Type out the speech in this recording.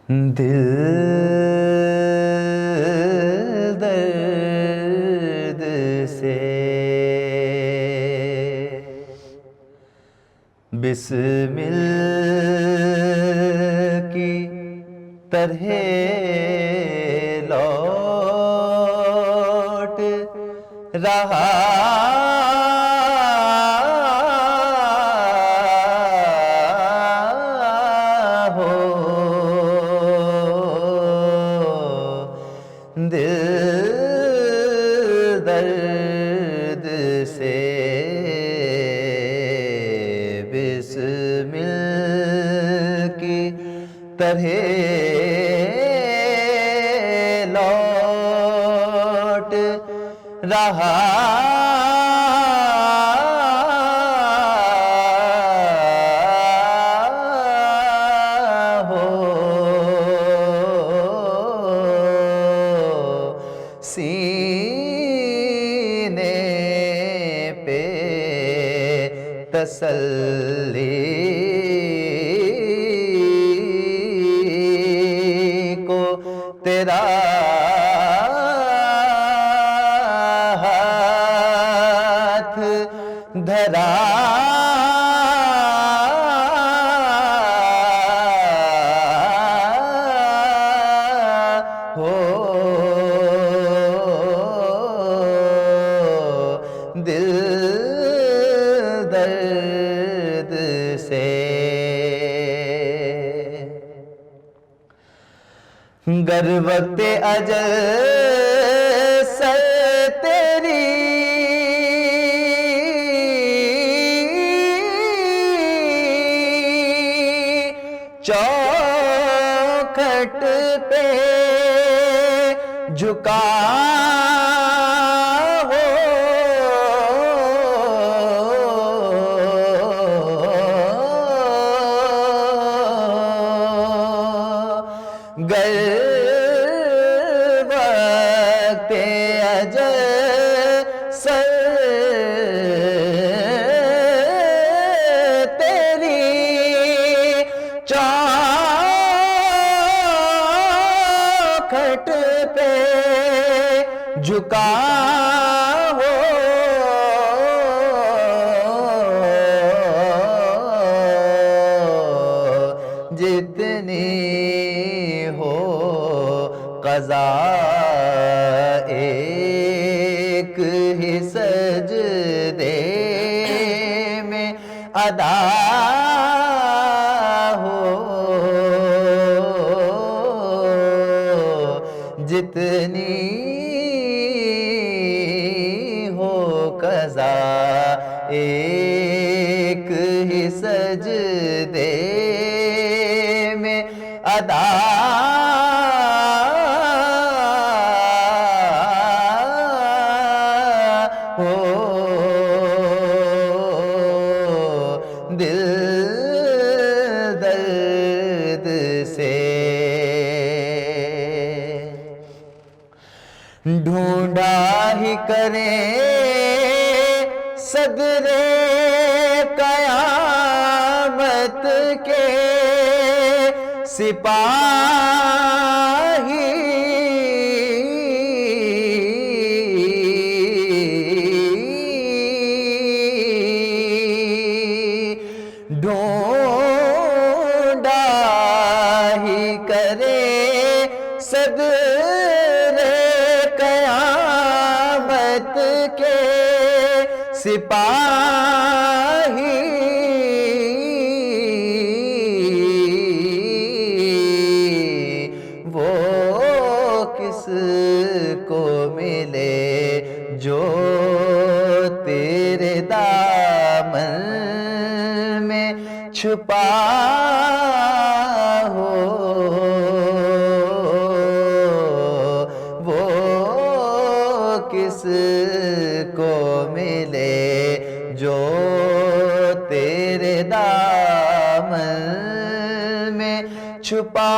دل درد سے بسمل کی طرح لوٹ رہا ہو، دل درد سے بسمل کی طرح لوٹ رہا ہو، سینے پہ تسلی کو تیرا ہاتھ دھرا ہو، دل درد سے گر وقت اجل سر تیری چوکھٹ پہ جھکا ہو، گر وقت اجل سر تیری چوکھٹ پہ جھکا ہو، جتنی ہو قضا ایک ہی سجدے میں ادا ہو، جتنی ہو قضا ایک ہی سجدے میں ادا ہو، دل درد سے ڈھونڈا ہی کریں صدر قیامت کے سپاہی، ڈھونڈا ہی کرے صدر قیامت کے سپاہی، وہ کس کو ملے جو تیرے دامن میں چھپا ہو، وہ کس کو ملے جو تیرے دامن میں چھپا